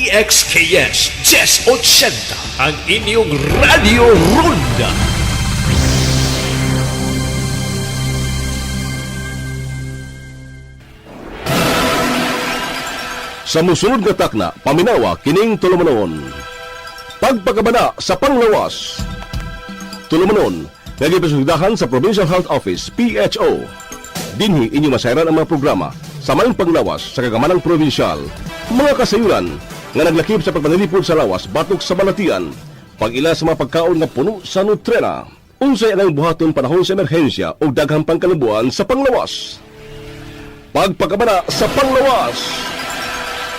DXKS 1080, ang inyong Radio Ronda. Sa musunod nga takna, paminawa kining tulumanon. Pagpakabana sa panglawas. Tulumanon, nagipasugdahan sa Provincial Health Office, PHO. Dinhi inyo masayran ang mga programa sa maling panglawas sa kagamanang provinsyal. Mga kasayuran nga naglakip sa pagpanalipod sa lawas batok sa balatian, pag-ila sa mga pagkaon nga puno sa nutrena. Unsay ang buhaton panahon sa emerhensya o daghang pangkalabuan sa panglawas. Pagpakabana sa panglawas.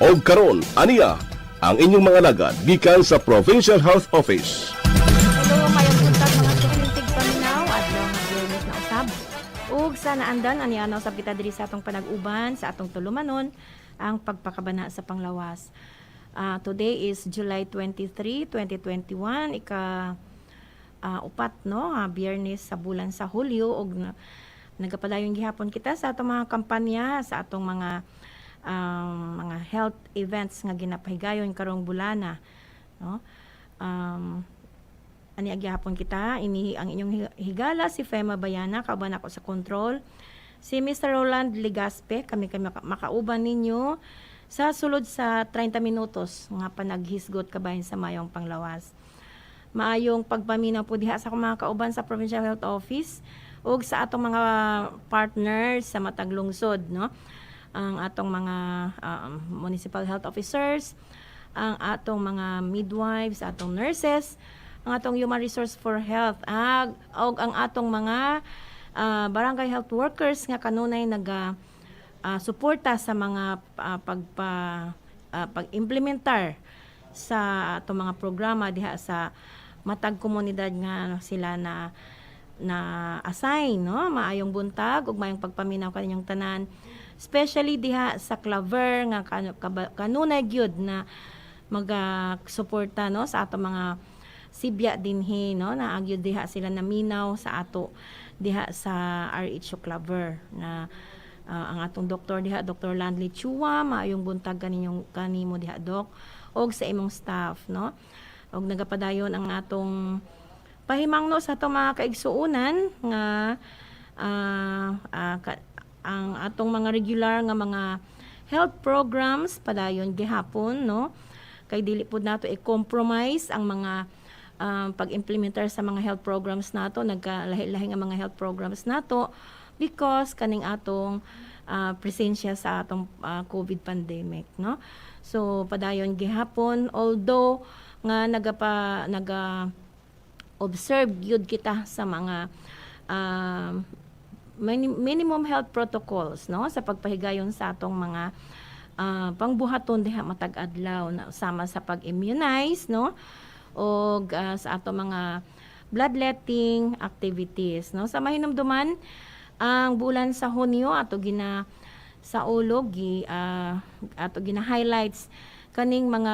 O karon, aniya ang inyong mga lagad gikan sa Provincial Health Office. Hello, mayong buntag mga sukilintig paminaw adlaw nga Biyernes na usab. Ug sa naandan aniya na usab kita diri sa atong panag-uban sa atong tulumanon ang pagpakabana sa panglawas. Today is July 23, 2021, upat no, Biyernes sa bulan sa Hulyo ug nagapadayon gihapon kita sa atong mga kampanya sa atong mga health events nga ginapahigayon karong bulana, no? Ani agyapon kita ini ang inyong higala si Fema Bayana, kauban ako sa control si Mr. Roland Ligaspe. Kami makauban ninyo sa sulod sa 30 minutos nga panaghisgot kabahin sa mayong panglawas. Maayong pagpaminaw po diha sa akong mga kauban sa Provincial Health Office ug sa atong mga partners sa matag lungsod, no? Ang atong mga municipal health officers, ang atong mga midwives, atong nurses, ang atong human resource for health, og ang atong mga barangay health workers nga kanunay suporta sa mga pag-implementar sa atong mga programa diha sa matag komunidad nga sila na assign, no? Maayong buntag ug maayong pagpaminaw kaninyong tanan, especially diha sa Claver nga kanunay gyud na magsuporta, no, sa ato mga sibya dinhi, no, na agyud diha sila naminaw sa ato diha sa RHO Claver na ang atong doktor diha, Dr. Landley Chua. Maayong buntag kanimo diha, Dok, og sa imong staff, no, og nagapadayon ang atong pahimangno sa atong mga kaigsuonan nga ang atong mga regular nga mga health programs padayon gihapon, no, kay dili pud nato i-compromise ang mga pag-implementar sa mga health programs nato, nagkalahi-lahi nga mga health programs nato because kaning atong presensya sa atong COVID pandemic, no. So padayon gihapon, although nga observe gyud kita sa mga minimum health protocols, no, sa pagpahigayon sa atong mga pangbuhaton diha matag adlaw na sama sa pag-immunize, no, o sa atong mga bloodletting activities, no. Sa mahinumduman ang bulan sa Hunyo ato sa ulog ato highlights kaning mga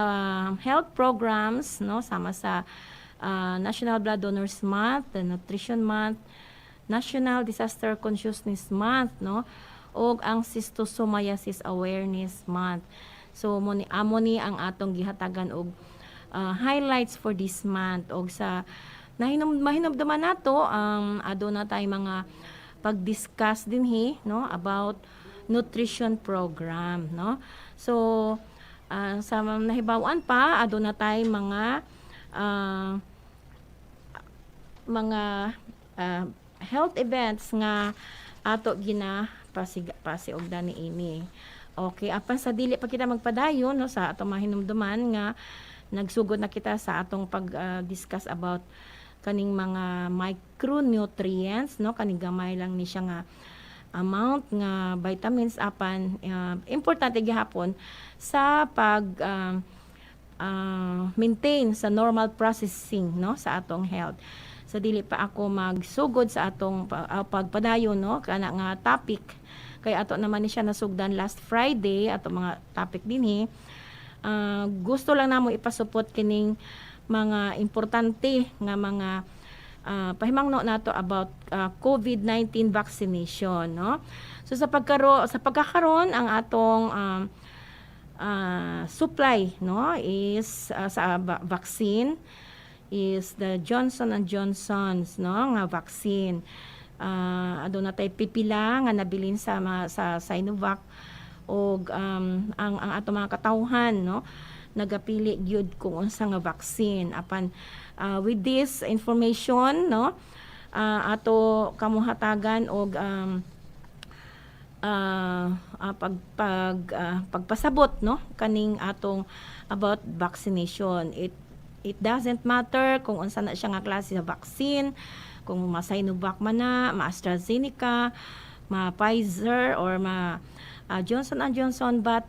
health programs, no, sama sa National Blood Donors Month, the Nutrition Month, National Disaster Consciousness Month, no, o ang Schistosomiasis Awareness Month. So amo ni ang atong gihatagan og highlights for this month. Og sa mahinumduman nato aduna tay mga pag-discuss dinhi, no, about nutrition program, no. So sa nahibaw-an pa aduna tay mga health events nga ato pasiogdan niini. Okay, apan sa dili pa kita magpadayon, no, sa atong mahinumduman nga nagsugod na kita sa atong pag-discuss about kaning mga micronutrients, no, kaning gamay lang ni siya nga amount nga vitamins apan importante gihapon sa pag maintain sa normal processing, no, sa atong health. So dili pa ako magsugod sa atong pagpadayon, no, kana nga topic kay ato naman ni siya nasugdan last Friday ato mga topic dinhi. Gusto lang namo ipasupot kining mga importante nga mga pahimangno nato about COVID-19 vaccination, no. So sa pagkakaron ang atong supply, no, is sa vaccine is the Johnson and Johnson's, no, nga vaccine. Aduna tay pipila nga nabilin sa Sinovac og ang ato mga katawhan, no, nagapili gyud kung unsa nga vaccine. Apan with this information, no, ato kamuhatagan og pagpasabot, no, kaning atong about vaccination. It doesn't matter kung unsa na siya nga klase sa vaccine, kung ma-Sinovac man na, ma-AstraZeneca, ma-Pfizer, or Johnson & Johnson, but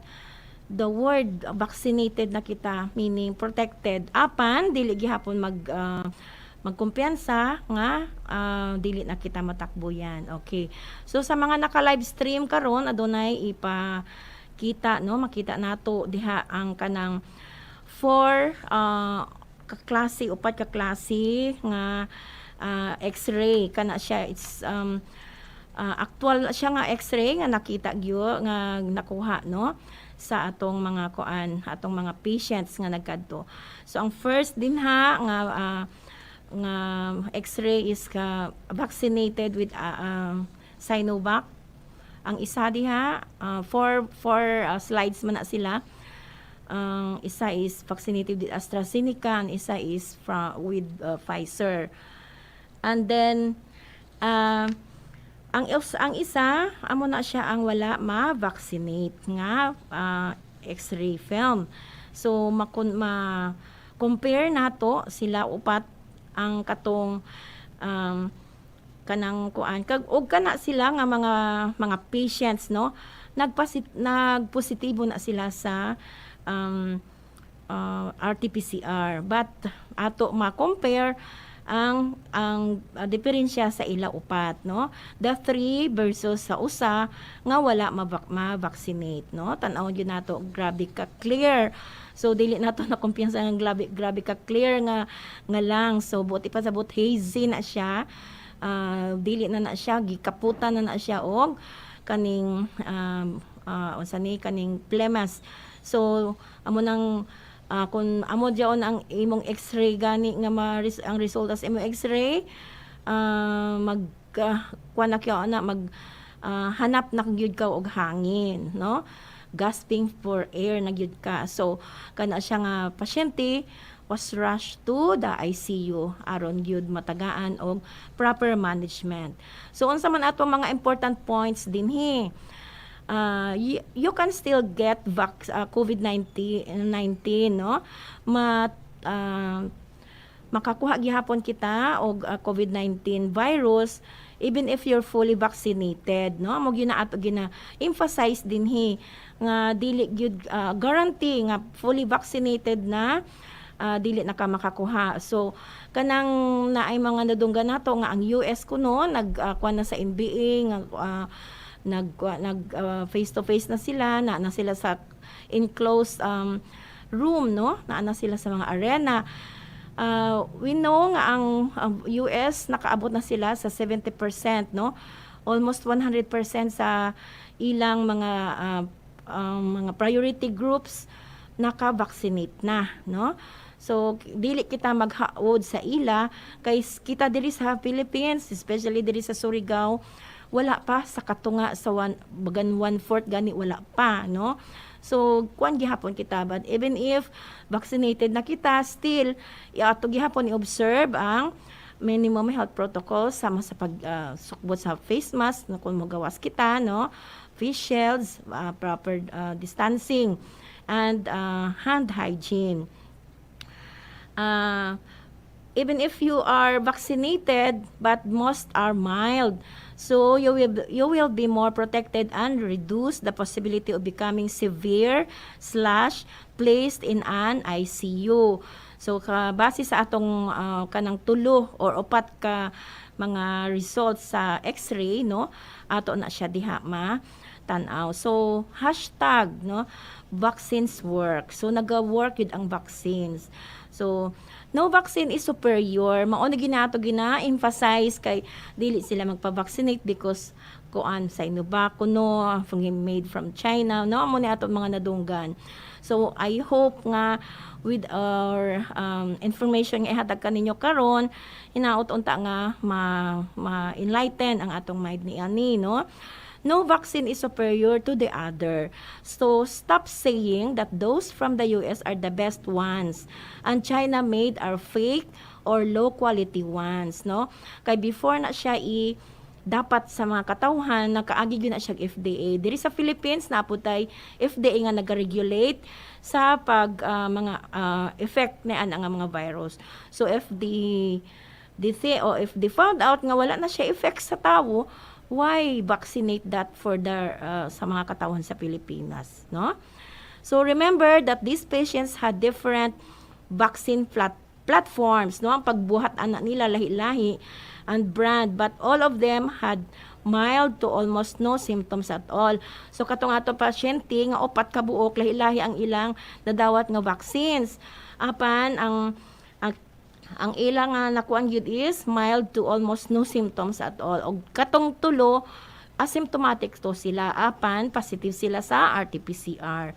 the word vaccinated na kita, meaning protected, apan dili gihapon magkumpiyansa nga dili na kita matakbo yan. Okay. So sa mga naka-live stream karon adunay ipakita, no, makita nato diha ang kanang 4 upat ka klase nga X-ray kana siya. It's actual siya nga X-ray nga nakita gyo nga nakuha, no, sa atong mga atong mga patients nga nagkadto. So ang first din nga X-ray is vaccinated with Sinovac. Ang isa diha four slides man na sila. Isa is vaccinated with AstraZeneca, and isa is with Pfizer. And then ang isa amo na siya ang wala ma-vaccinate nga X-ray film. So compare nato sila upat ang katong kanang kuan og kana sila nga mga patients, no, nagpositibo na sila sa RT-PCR, but ato ma-compare ang diferensya sa ila upat, no, the 3 versus sa usa nga wala ma-vaccinate, no. Tan-aw gyud nato, grabe ka clear. So dili nato na kumpiyansa ng grabe ka clear nga lang. So buti pa sa hazy na siya, dili na siya gikaputan na siya og kaning kaning plemas. So amo nang kung amo diyon ang imong X-ray gani nga ang resulta sa imong X-ray, hanap na gyud ka og hangin, no, gasping for air na gyud ka. So kana siya nga pasyente was rushed to the ICU aron gyud matagaan og proper management. So unsa man ato mga important points dinhi, you can still get COVID-19, no, makakuha gihapon kita og COVID-19 virus even if you're fully vaccinated, no. Mo ato emphasize dinhi nga dili gyud guarantee nga fully vaccinated na dili na ka makakuha. So kanang naay mga nadunggan nato nga ang US kuno nagkuan na sa NBA nga face to face na sila, na sila sa enclosed room, no, na sila sa mga arena. We know nga ang US nakaabot na sila sa 70%, no, almost 100% sa ilang mga priority groups naka-vaccinate na, no. So dili kita maghaod sa ila kay kita diri sa Philippines, especially diri sa Surigao, wala pa sa katunga sa 1/4 gani, wala pa, no. So kuan gihapon kita, but even if vaccinated na kita, still ato gihapon i-observe ang minimum health protocols sama sa pagsukbot sa face mask, no, kung magawas kita, no, face shields, proper distancing, and hand hygiene. Even if you are vaccinated, but most are mild, so you will be more protected and reduce the possibility of becoming severe / placed in an ICU. So base sa atong kanang 3 or 4 ka mga results sa X-ray, no, ato na siya diha tan-aw. So hashtag, no, vaccines work. So naga-work yun ang vaccines. So no vaccine is superior. Mao na ginato gina-emphasize kay dili sila magpa-vaccinate because kuan sa Sinovac kuno made from China no amo ni ato mga nadunggan. So I hope nga with our information nga ihatag kaninyo karon hinaot unta nga ma-enlighten ang atong mind ni ani no. No vaccine is superior to the other. So stop saying that those from the US are the best ones and China made are fake or low quality ones no. Kay before na siya dapat sa mga katawhan nakaagi gyud na siya FDA. Diri sa Philippines naputay FDA nga nag-regulate sa pag mga effect ni ang mga virus. So if they found out nga wala na siya effect sa tawo, why vaccinate that for sa mga katawhan sa Pilipinas, no? So remember that these patients had different vaccine platforms, no? Ang pagbuhat anak nila lahi-lahi and brand, but all of them had mild to almost no symptoms at all. So katong ato pasyente nga 4 ka buok lahi-lahi ang ilang nadawat nga vaccines. Apan ang ilang nakuan gyud is mild to almost no symptoms at all. Og katong tulo asymptomatic to sila apan positive sila sa RT-PCR.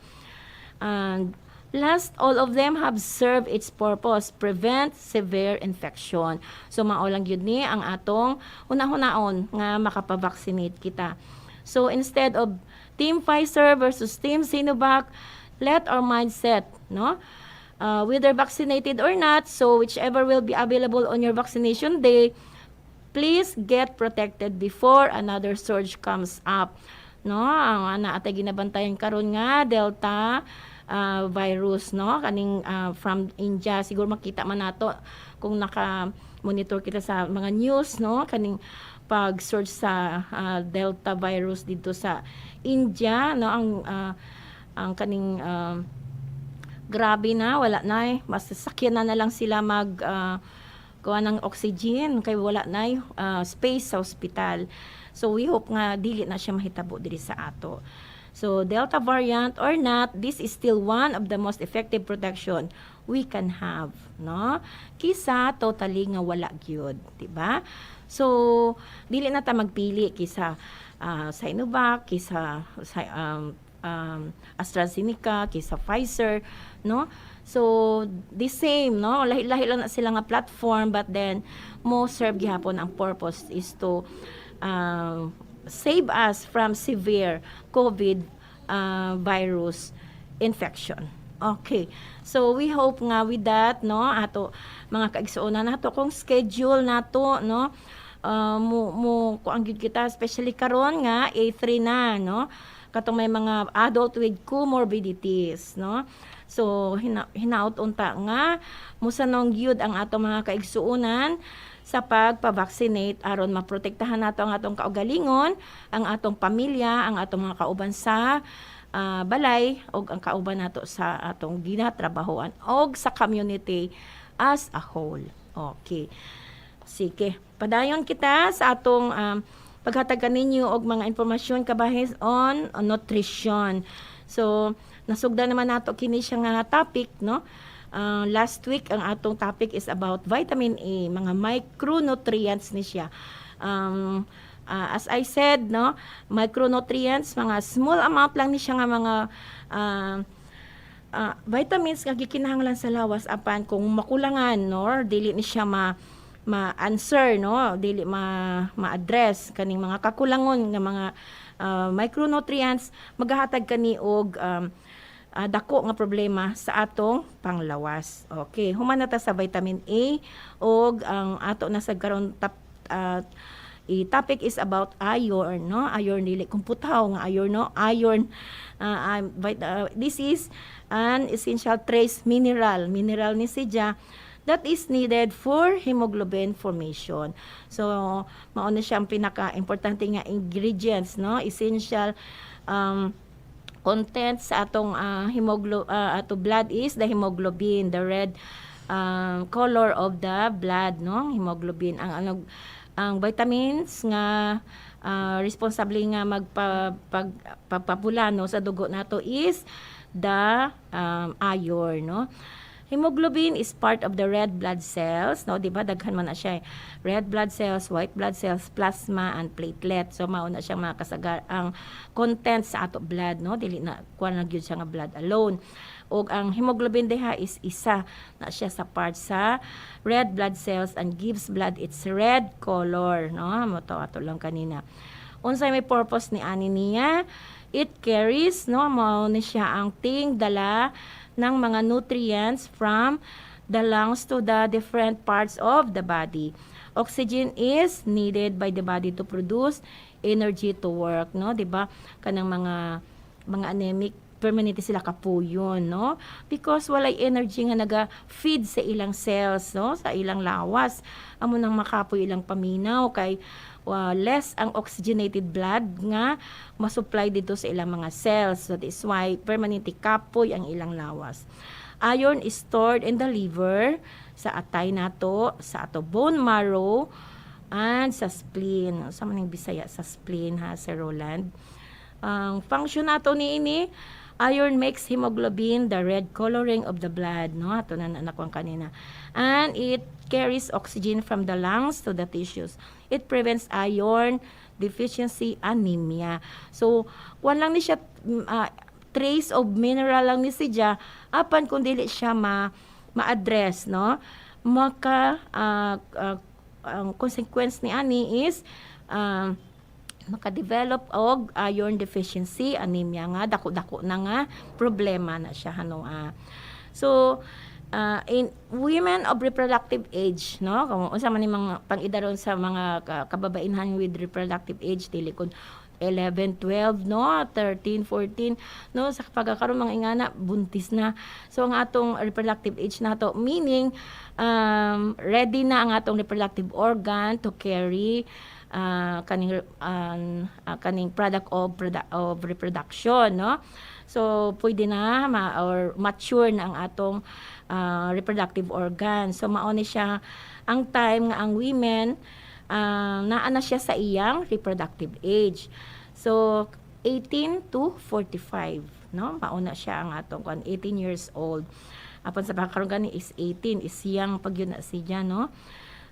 And last, all of them have served its purpose, prevent severe infection. So mao lang gyud ni ang atong hunahon nga makapavaccinate kita. So instead of Team Pfizer versus Team Sinovac, let our mindset, no? Whether vaccinated or not, so whichever will be available on your vaccination day, please get protected before another surge comes up. No, ang atay ginabantayan karon nga Delta virus, no, kaning from India. Siguro makita man nato kung naka-monitor kita sa mga news, no, kaning pag-surge sa Delta virus dito sa India, no, ang kaning grabe na, wala na mas sasakyan na lang sila kuha ng oxygen kay wala na space sa ospital. So we hope nga dili na siya mahitabo diri sa ato. So Delta variant or not, this is still one of the most effective protection we can have, no? Kisa totally nga wala gyud, di ba? So dili na ta magpili kisa Sinovac, kisa AstraZeneca, kisa Pfizer, no? So the same, no? Lahi-lahi lang na sila nga platform, but then mo serve gihapon ang purpose is to save us from severe COVID virus infection. Okay. So we hope nga with that, no, ato mga kaigsuonan nato kung schedule nato, no, kuang gyud kita especially karon nga A3 na, no, katong may mga adult with comorbidities, no. So hinaut unta nga musanong gyud ang atong mga kaigsuonan sa pagpa-vaccinate aron maprotektahan nato ang atong kaugalingon, ang atong pamilya, ang atong mga kauban sa balay og ang kauban nato sa atong ginatrabahoan og sa community as a whole. Okay. Sige, padayon kita sa atong paghatag kaninyo og mga impormasyon kabahis on nutrition. So nasugdan naman nato kini siya nga topic, no? Last week ang atong topic is about vitamin A, mga micronutrients ni siya. As I said, no, micronutrients, mga small amount lang ni siya nga mga vitamins nga gikinahanglan sa lawas apan kung makulangan, no, or dili ni siya ma-answer, no, dili ma-address kaning mga kakulangon nga mga micronutrients, maghahatag kani og dako nga problema sa atong panglawas. Okay, human na ta sa vitamin A og ang ato na sa karon topic is about iron, no? Iron dili kumputaw nga iron, no? Iron this is an essential trace mineral ni siya that is needed for hemoglobin formation. So mao na siyang pinaka-importante nga ingredients, no? Essential content sa atong ato blood is the hemoglobin, the red color of the blood, no? Hemoglobin ang vitamins nga responsable nga magpapapula, no, sa dugo nato is the iron, no? Hemoglobin is part of the red blood cells, no? Di ba? Daghan man na siya. Red blood cells, white blood cells, plasma, and platelet. So, mao na siyang mga kasagar ang content sa ato blood, no? Dili na kuan na gyud siya nga blood alone. Og ang hemoglobin diha is isa na siya sa part sa red blood cells and gives blood its red color, no? Mo to ato lang kanina. Unsay may purpose ni ani niya? It carries, no? Mao ni siya ang ting dala ng mga nutrients from the lungs to the different parts of the body. Oxygen is needed by the body to produce energy to work, no? 'Di ba? Kanang mga anemic permanente sila kapuyon, no? Because walay energy nga naga-feed sa ilang cells, no? Sa ilang lawas. Amo nang makapoy ilang paminaw kay less ang oxygenated blood nga masupply dito sa ilang mga cells. So that is why permanente kapoy ang ilang lawas. Iron is stored in the liver, sa atay nato, sa ato bone marrow, and sa spleen. Sa maning Bisaya sa spleen ha, Sir Roland. Ang function nato ni ini, iron makes hemoglobin the red coloring of the blood, no? Ato na nakuha kanina. And it carries oxygen from the lungs to the tissues. It prevents iron deficiency anemia. So, kuan lang ni siya trace of mineral lang ni siya apan kung dili siya ma-address, no? Maka ang consequence ni ani is maka-develop og iron deficiency anemia nga dako-dako na nga problema na siya hano. So in women of reproductive age, no, kung unsa man ni mga pang-idaron sa mga kababainhan with reproductive age dili kun 11, 12, no, 13, 14, no, sa pagkakaroon mga ingana buntis na. So ang atong reproductive age nato meaning ready na ang atong reproductive organ to carry kaning product of reproduction, no? So pwede na or mature na ang atong reproductive organ. So mao ni siya ang time nga ang women naa na siya sa iyang reproductive age. So 18 to 45, no? Mao na siya ang atong 18 years old. Apan sa pagkaroon gani is 18 is young pag yun na siya, no?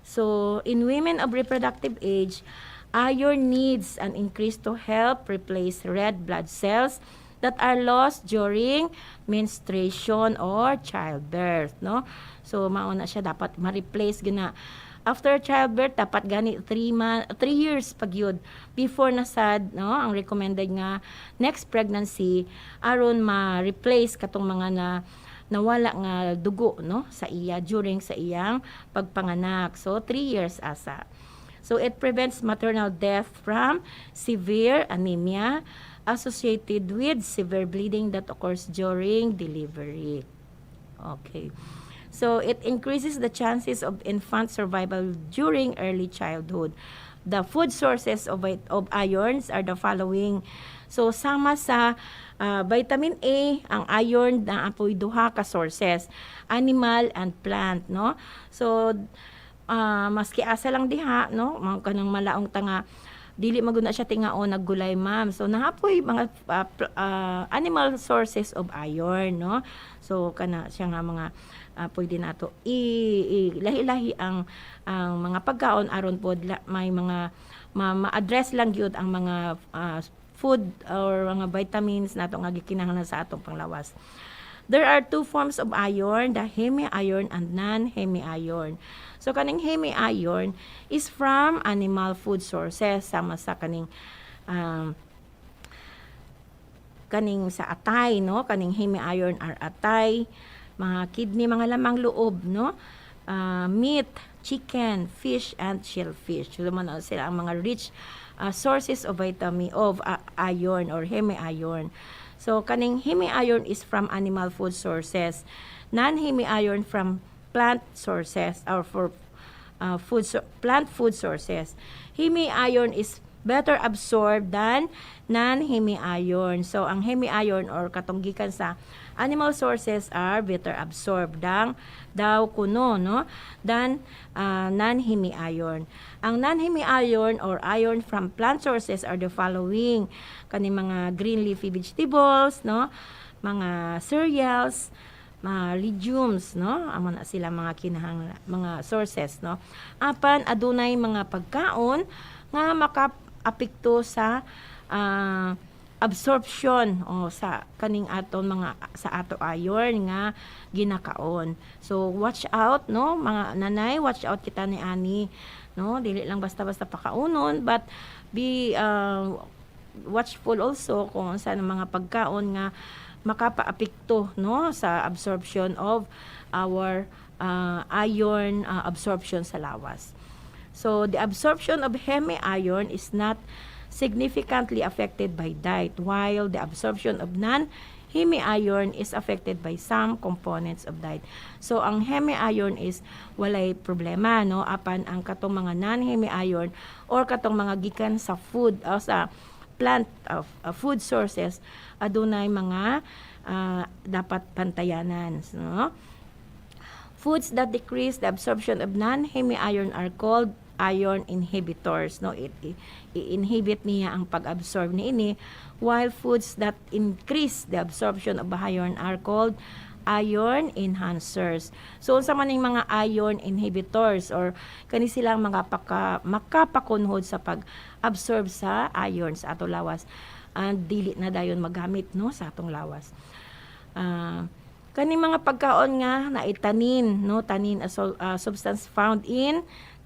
So, in women of reproductive age, iron needs an increase to help replace red blood cells that are lost during menstruation or childbirth, no? So, mauna siya dapat ma-replace gina. After childbirth, dapat gani 3 years pag yun before nasad, no? Ang recommended nga next pregnancy aron ma-replace katong mga nawala nga dugo, no, sa iya during sa iyang pagpanganak. So 3 years asa. So it prevents maternal death from severe anemia associated with severe bleeding that occurs during delivery. Okay. So it increases the chances of infant survival during early childhood. The food sources of irons are the following. So sama sa vitamin A, ang iron na apoy duha ka sources, animal and plant, no? So maski asa lang diha, no? Mga kanang malaong tanga dili maguna siya tingao naggulay, ma'am. So nahapoy mga animal sources of iron, no? So kana siya nga mga pwede nato lahi-lahi ang mga pagkaon aron pod may mga ma-address lang gyud ang mga food or mga vitamins nato nga gikinahanglan sa atong panglawas. There are 2 forms of iron, the hemi-iron and non-hemi-iron. So kaning hemi-iron is from animal food sources sama sa kaning sa atay, no? Kaning hemi-iron are atay, mga kidney, mga lamang loob, no? Meat, chicken, fish, and shellfish. So man sila ang mga rich sources of vitamin of iron or hemi-iron. So kaning hemi-iron is from animal food sources. Non-hemi-iron from plant sources or for plant food sources. Hemi-iron is better absorbed than non-hemi-iron. So ang hemi-iron or katong gikan sa animal sources are better absorbed daw kuno, no, than non-hemi-iron. Ang non-hemi-iron or iron from plant sources are the following: kani mga green leafy vegetables, no, mga cereals, legumes, no? Amo na sila mga mga sources, no? Apan adunay mga pagkaon nga makaapekto sa absorption o sa kaning aton mga sa ato iron nga ginakaon. So watch out, no, mga nanay, watch out kita ni ani, no, dili lang basta-basta pakaunon, but be watchful also kung saan mga pagkaon nga makapaapekto, no, sa absorption of our iron absorption sa lawas. So the absorption of hemi-iron is not significantly affected by diet, while the absorption of non-hemi-iron is affected by some components of diet. So ang hemi-iron is walay problema, no, apan ang katong mga non-hemi-iron or katong mga gikan sa food o sa plant of food sources adunay mga dapat pantayanan, no. Foods that decrease the absorption of non-hemi-iron are called iron inhibitors, no. I-inhibit niya ang pag-absorb niini, while foods that increase the absorption of iron are called iron enhancers. So unsa man ning mga iron inhibitors or kani silang mga makapakunhod sa pag-absorb sa iron sa ato lawas, and dili na dayon magamit, no, sa atong lawas. Kani mga pagkaon nga naitanin, no, tanin as substance found in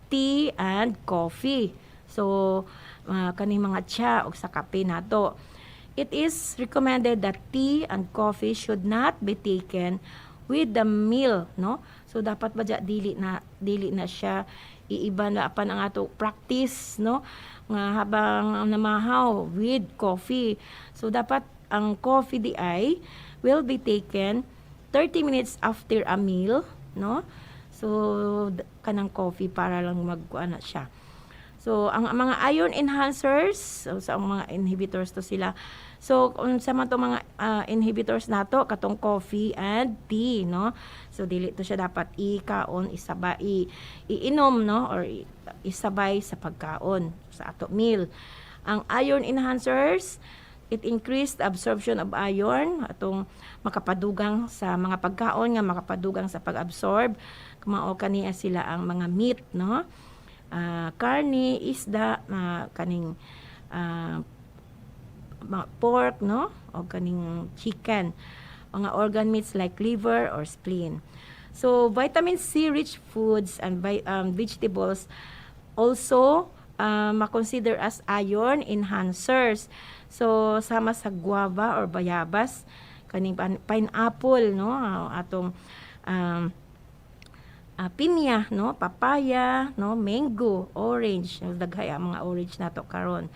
tea and coffee. So kani mga tsa o sa kape nato. It is recommended that tea and coffee should not be taken with the meal, no? So dapat ba dili na siya iiba na apan ang ato practice, no? Nga habang namahaw with coffee. So dapat ang coffee di ay will be taken 30 minutes after a meal, no? So kanang coffee para lang magkuana siya. So ang mga iron enhancers, so ang mga inhibitors to sila. So sa man to mga inhibitors nato katong coffee and tea, no. So dili to siya dapat ikaon isabay iinom, no, or isabay sa pagkaon sa ato meal. Ang iron enhancers, it increased the absorption of iron, atong makapadugang sa mga pagkaon nga makapadugang sa pag-absorb. Mao kaniya sila ang mga meat, no. Karne, isda, kaning pork, no, o kaning chicken, mga organ meats like liver or spleen. So vitamin C rich foods and vegetables also makonsider as iron enhancers. So sama sa guava or bayabas, kaning pineapple, no, atong pinya, no, papaya, no, mango, orange, daghay ang mga orange nato karon.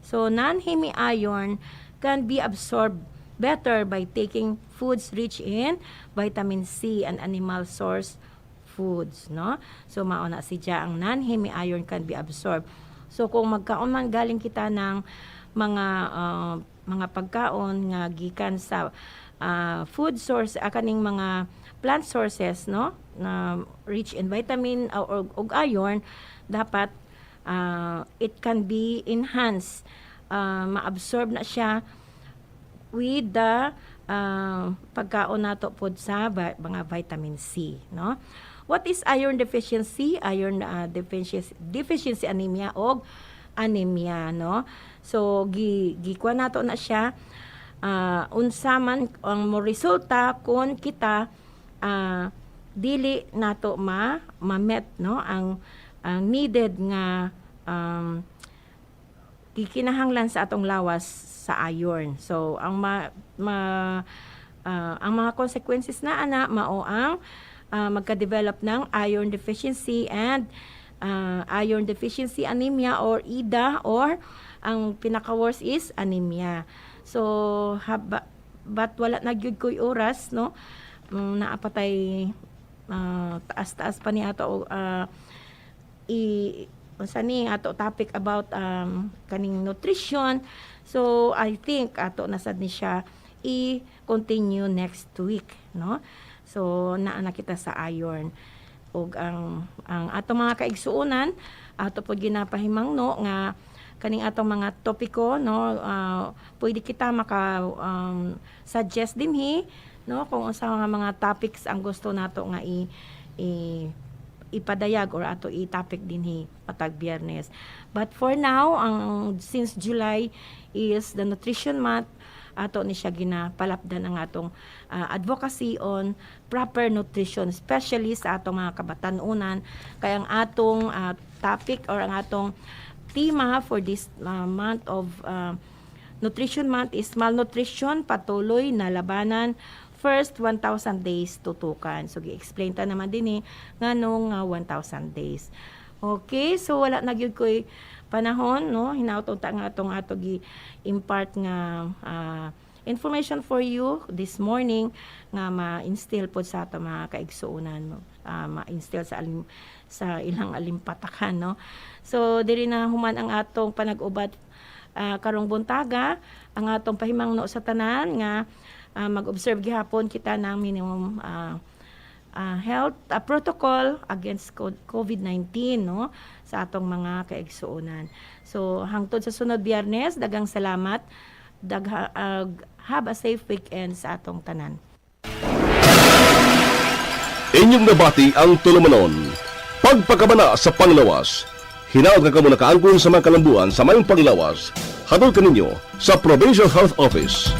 So non-hemi iron can be absorbed better by taking foods rich in vitamin C and animal source foods, no. So mao na siya ang non-hemi iron can be absorbed. So kung magkaon man galing kita ng mga pagkaon nga gikan sa food source kaning mga plant sources, no, na rich in vitamin or iron, dapat it can be enhanced, ma-absorb na siya with the pagkaon nato pod sa mga vitamin C, no. What is iron deficiency? Iron deficiency anemia o anemia, no. So gikuha nato na siya unsa man ang mo resulta kung kita dili nato ma-met, no, ang needed nga gikinahanglan sa atong lawas sa iron. So ang ang mga consequences na ana mao ang magka-develop ng iron deficiency and iron deficiency anemia or IDA, or ang pinaka-worst is anemia. So but wala na gyud koy oras, no, naapatay taas-taas pa ni ato unsa ni ato topic about kaning nutrition. So I think ato nasad ni siya i-continue next week, no. So naa na kita sa iron ug ang ato mga kaigsuonan ato pud ginapahimangno nga kaning atong mga topiko, no, pwede kita maka suggest dinhi no, kung sa mga topics ang gusto nato nga ipadayag or ato i-topic dinhi matag Biyernes. But for now, since July is the Nutrition Month, ato ni siya ginapalapdan ang atong advocacy on proper nutrition, especially sa atong mga kabatanunan. Kaya ang atong topic or ang atong tema for this month of Nutrition Month is malnutrition, patuloy na labanan, first 1,000 days tutukan. So, gi-explain ta naman din nga nung 1,000 days. Okay, so wala na gyud ko'y panahon, no? Hinauton ta nga atong ato gi-impart nga information for you this morning nga ma-instill po sa ato mga kaigsuunan, no? Ma-instill sa ilang alimpatakan, no? So, diri na human ang atong panag-ubat karong buntaga, ang atong pahimangno sa tanan nga mag-observe gihapon kita ng minimum health protocol against COVID-19, no, sa atong mga kaigsuonan. So hangtod sa sunod Biyernes, daghang salamat. Have a safe weekend sa atong tanan. Inyong nabati ang tulumanon. Pagpakabana sa Panglawas. Hinaot nga kamo nakaangkon sa mga kalambuan sa mayong Panglawas. Hatod kaninyo sa Provincial Health Office.